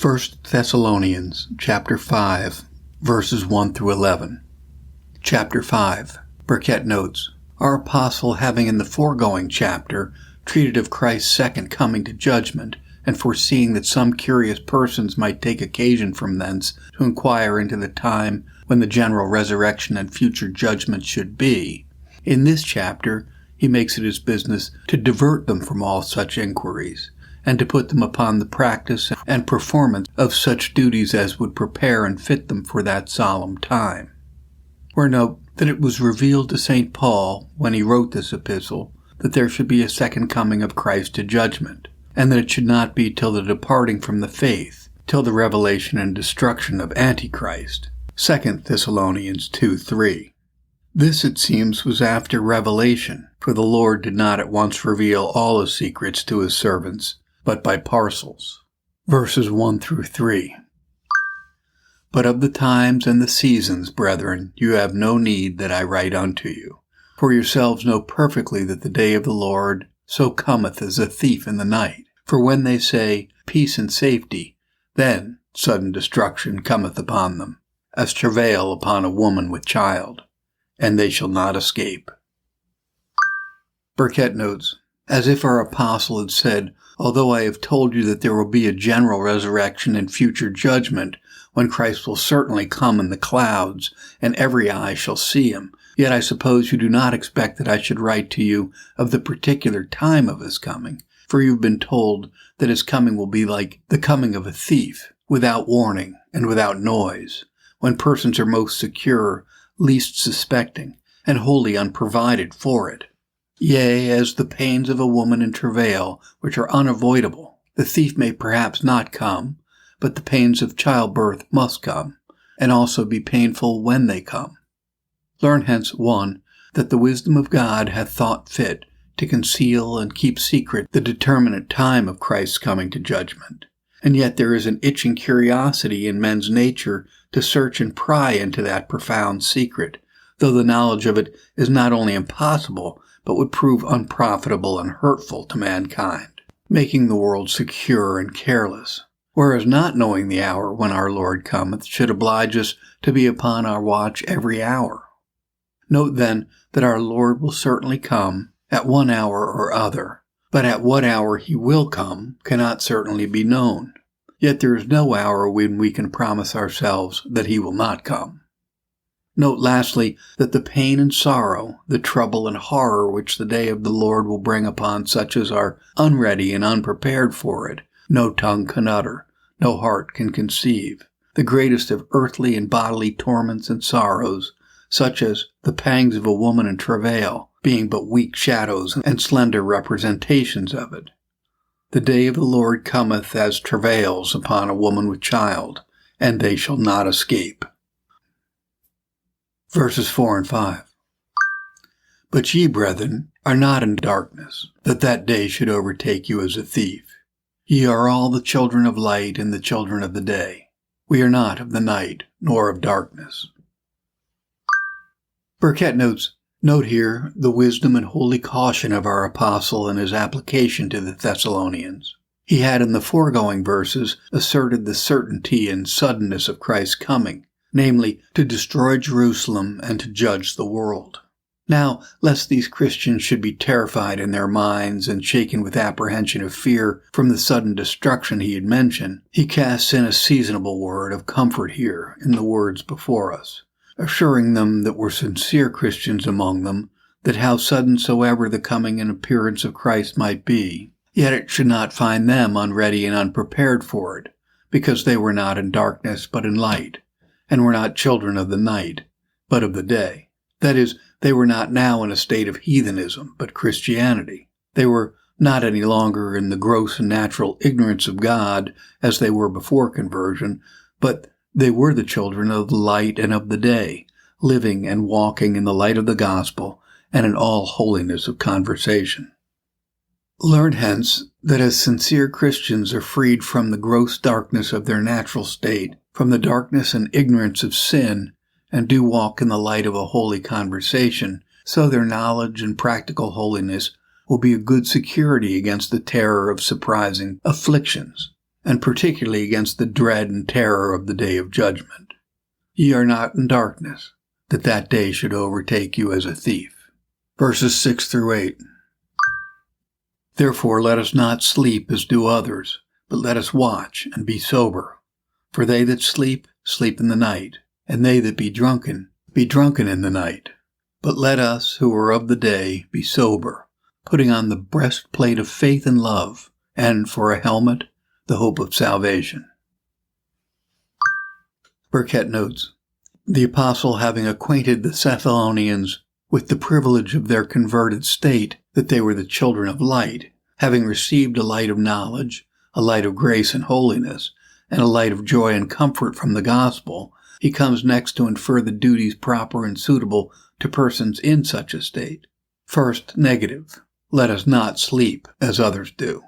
1 Thessalonians chapter 5, verses 1 through 11. Chapter 5. Burkett notes, our apostle, having in the foregoing chapter treated of Christ's second coming to judgment, and foreseeing that some curious persons might take occasion from thence to inquire into the time when the general resurrection and future judgment should be, in this chapter he makes it his business to divert them from all such inquiries, and to put them upon the practice and performance of such duties as would prepare and fit them for that solemn time. Or note that it was revealed to St. Paul, when he wrote this epistle, that there should be a second coming of Christ to judgment, and that it should not be till the departing from the faith, till the revelation and destruction of Antichrist. 2 Thessalonians 2:3. This, it seems, was after revelation, for the Lord did not at once reveal all his secrets to his servants, but by parcels. Verses 1 through 3. But of the times and the seasons, brethren, you have no need that I write unto you. For yourselves know perfectly that the day of the Lord so cometh as a thief in the night. For when they say, peace and safety, then sudden destruction cometh upon them, as travail upon a woman with child, and they shall not escape. Burkett notes, as if our apostle had said, although I have told you that there will be a general resurrection and future judgment, when Christ will certainly come in the clouds, and every eye shall see him, yet I suppose you do not expect that I should write to you of the particular time of his coming, for you have been told that his coming will be like the coming of a thief, without warning and without noise, when persons are most secure, least suspecting, and wholly unprovided for it. Yea, as the pains of a woman in travail, which are unavoidable, the thief may perhaps not come, but the pains of childbirth must come, and also be painful when they come. Learn hence, 1, that the wisdom of God hath thought fit to conceal and keep secret the determinate time of Christ's coming to judgment. And yet there is an itching curiosity in men's nature to search and pry into that profound secret, though the knowledge of it is not only impossible, but would prove unprofitable and hurtful to mankind, making the world secure and careless. Whereas not knowing the hour when our Lord cometh should oblige us to be upon our watch every hour. Note then that our Lord will certainly come at one hour or other, but at what hour he will come cannot certainly be known. Yet there is no hour when we can promise ourselves that he will not come. Note lastly that the pain and sorrow, the trouble and horror which the day of the Lord will bring upon such as are unready and unprepared for it, no tongue can utter, no heart can conceive. The greatest of earthly and bodily torments and sorrows, such as the pangs of a woman in travail, being but weak shadows and slender representations of it. The day of the Lord cometh as travails upon a woman with child, and they shall not escape. Verses 4 and 5. But ye, brethren, are not in darkness, that day should overtake you as a thief. Ye are all the children of light and the children of the day. We are not of the night, nor of darkness. Burkett note here the wisdom and holy caution of our apostle in his application to the Thessalonians. He had in the foregoing verses asserted the certainty and suddenness of Christ's coming, namely, to destroy Jerusalem and to judge the world. Now, lest these Christians should be terrified in their minds and shaken with apprehension of fear from the sudden destruction he had mentioned, he casts in a seasonable word of comfort here in the words before us, assuring them that were sincere Christians among them, that how sudden soever the coming and appearance of Christ might be, yet it should not find them unready and unprepared for it, because they were not in darkness but in light, and were not children of the night, but of the day. That is, they were not now in a state of heathenism, but Christianity. They were not any longer in the gross and natural ignorance of God, as they were before conversion, but they were the children of the light and of the day, living and walking in the light of the gospel and in all holiness of conversation. Learn hence that as sincere Christians are freed from the gross darkness of their natural state, from the darkness and ignorance of sin, and do walk in the light of a holy conversation, so their knowledge and practical holiness will be a good security against the terror of surprising afflictions, and particularly against the dread and terror of the day of judgment. Ye are not in darkness, that that day should overtake you as a thief. Verses 6 through 8. Therefore let us not sleep as do others, but let us watch and be sober. For they that sleep, sleep in the night, and they that be drunken in the night. But let us, who are of the day, be sober, putting on the breastplate of faith and love, and for a helmet, the hope of salvation. Burkett notes, the apostle, having acquainted the Thessalonians with the privilege of their converted state, that they were the children of light, having received a light of knowledge, a light of grace and holiness, and a light of joy and comfort from the gospel, he comes next to infer the duties proper and suitable to persons in such a state. First, negative. Let us not sleep as others do.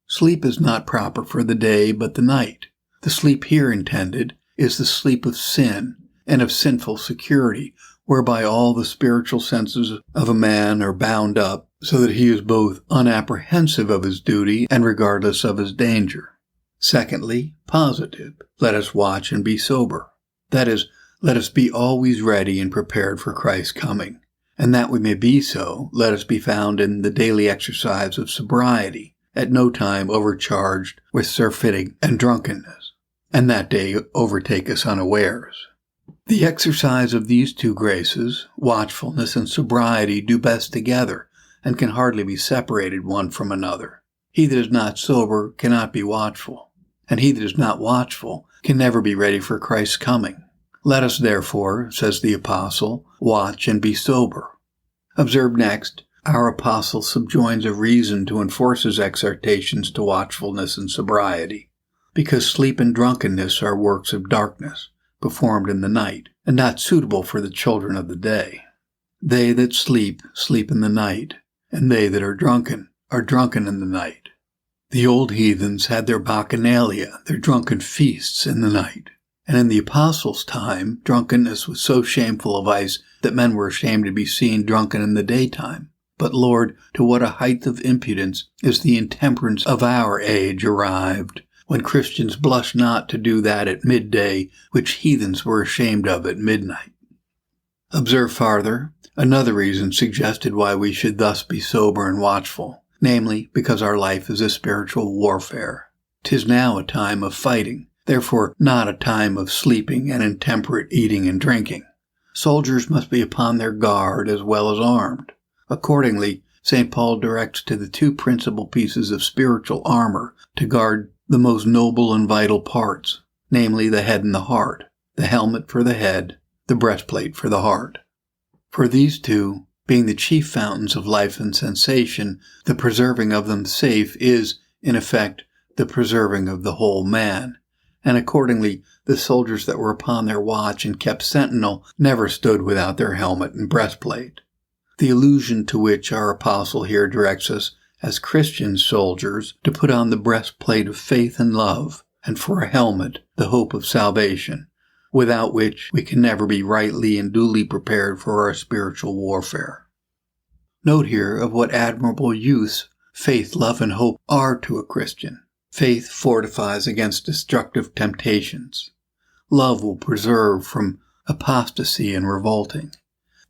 Sleep is not proper for the day but the night. The sleep here intended is the sleep of sin and of sinful security, whereby all the spiritual senses of a man are bound up so that he is both unapprehensive of his duty and regardless of his danger. Secondly, positive. Let us watch and be sober. That is, let us be always ready and prepared for Christ's coming. And that we may be so, let us be found in the daily exercise of sobriety, at no time overcharged with surfeiting and drunkenness, and that day overtake us unawares. The exercise of these two graces, watchfulness and sobriety, do best together, and can hardly be separated one from another. He that is not sober cannot be watchful, and he that is not watchful can never be ready for Christ's coming. Let us therefore, says the apostle, watch and be sober. Observe next, our apostle subjoins a reason to enforce his exhortations to watchfulness and sobriety, because sleep and drunkenness are works of darkness, performed in the night, and not suitable for the children of the day. They that sleep, sleep in the night, and they that are drunken in the night. The old heathens had their bacchanalia, their drunken feasts, in the night. And in the apostles' time, drunkenness was so shameful a vice that men were ashamed to be seen drunken in the daytime. But Lord, to what a height of impudence is the intemperance of our age arrived, when Christians blush not to do that at midday which heathens were ashamed of at midnight. Observe farther, another reason suggested why we should thus be sober and watchful, namely, because our life is a spiritual warfare. 'Tis now a time of fighting, therefore not a time of sleeping and intemperate eating and drinking. Soldiers must be upon their guard as well as armed. Accordingly, St. Paul directs to the two principal pieces of spiritual armor to guard the most noble and vital parts, namely the head and the heart, the helmet for the head, the breastplate for the heart. For these two, being the chief fountains of life and sensation, the preserving of them safe is, in effect, the preserving of the whole man. And accordingly, the soldiers that were upon their watch and kept sentinel never stood without their helmet and breastplate. The allusion to which our apostle here directs us as Christian soldiers to put on the breastplate of faith and love, and for a helmet, the hope of salvation, without which we can never be rightly and duly prepared for our spiritual warfare. Note here of what admirable use faith, love, and hope are to a Christian. Faith fortifies against destructive temptations. Love will preserve from apostasy and revolting.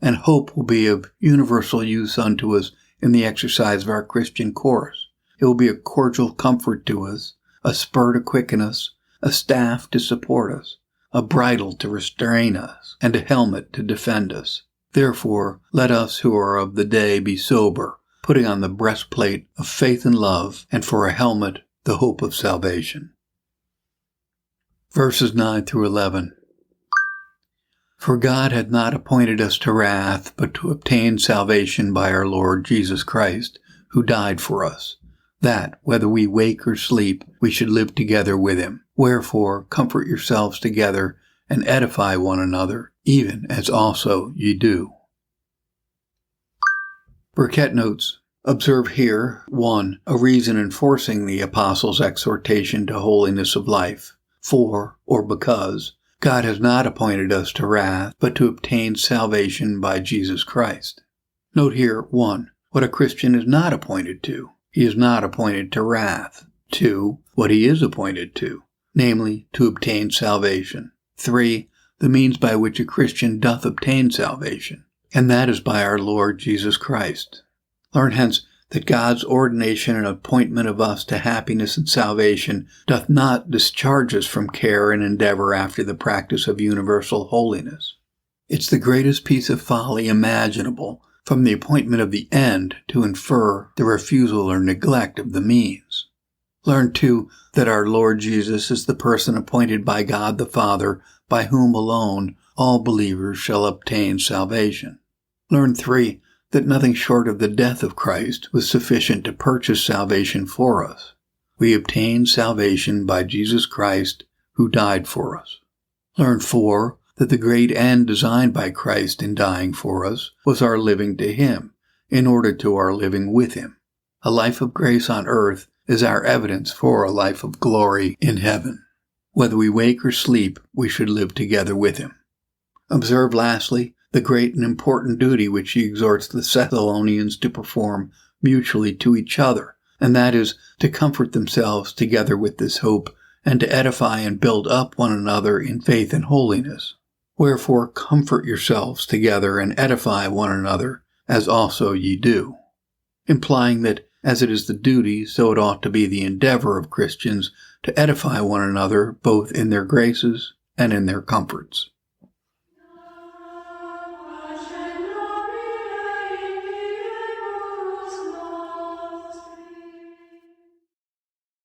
And hope will be of universal use unto us in the exercise of our Christian course. It will be a cordial comfort to us, a spur to quicken us, a staff to support us, a bridle to restrain us, and a helmet to defend us. Therefore, let us who are of the day be sober, putting on the breastplate of faith and love, and for a helmet, the hope of salvation. Verses 9 through 11. For God hath not appointed us to wrath, but to obtain salvation by our Lord Jesus Christ, who died for us, that, whether we wake or sleep, we should live together with him. Wherefore, comfort yourselves together, and edify one another, even as also ye do. Burkett notes, observe here, 1. A reason enforcing the apostle's exhortation to holiness of life. For, or because, God has not appointed us to wrath, but to obtain salvation by Jesus Christ. Note here, 1. What a Christian is not appointed to. He is not appointed to wrath. 2. What he is appointed to, namely, to obtain salvation. 3. The means by which a Christian doth obtain salvation, and that is by our Lord Jesus Christ. Learn hence that God's ordination and appointment of us to happiness and salvation doth not discharge us from care and endeavor after the practice of universal holiness. It's the greatest piece of folly imaginable, from the appointment of the end to infer the refusal or neglect of the means. Learn, too, that our Lord Jesus is the person appointed by God the Father, by whom alone all believers shall obtain salvation. Learn, 3, that nothing short of the death of Christ was sufficient to purchase salvation for us. We obtain salvation by Jesus Christ, who died for us. Learn, 4, that the great end designed by Christ in dying for us was our living to Him, in order to our living with Him. A life of grace on earth is our evidence for a life of glory in heaven. Whether we wake or sleep, we should live together with Him. Observe, lastly, the great and important duty which he exhorts the Thessalonians to perform mutually to each other, and that is to comfort themselves together with this hope, and to edify and build up one another in faith and holiness. Wherefore comfort yourselves together and edify one another, as also ye do. Implying that, as it is the duty, so it ought to be the endeavor of Christians to edify one another both in their graces and in their comforts.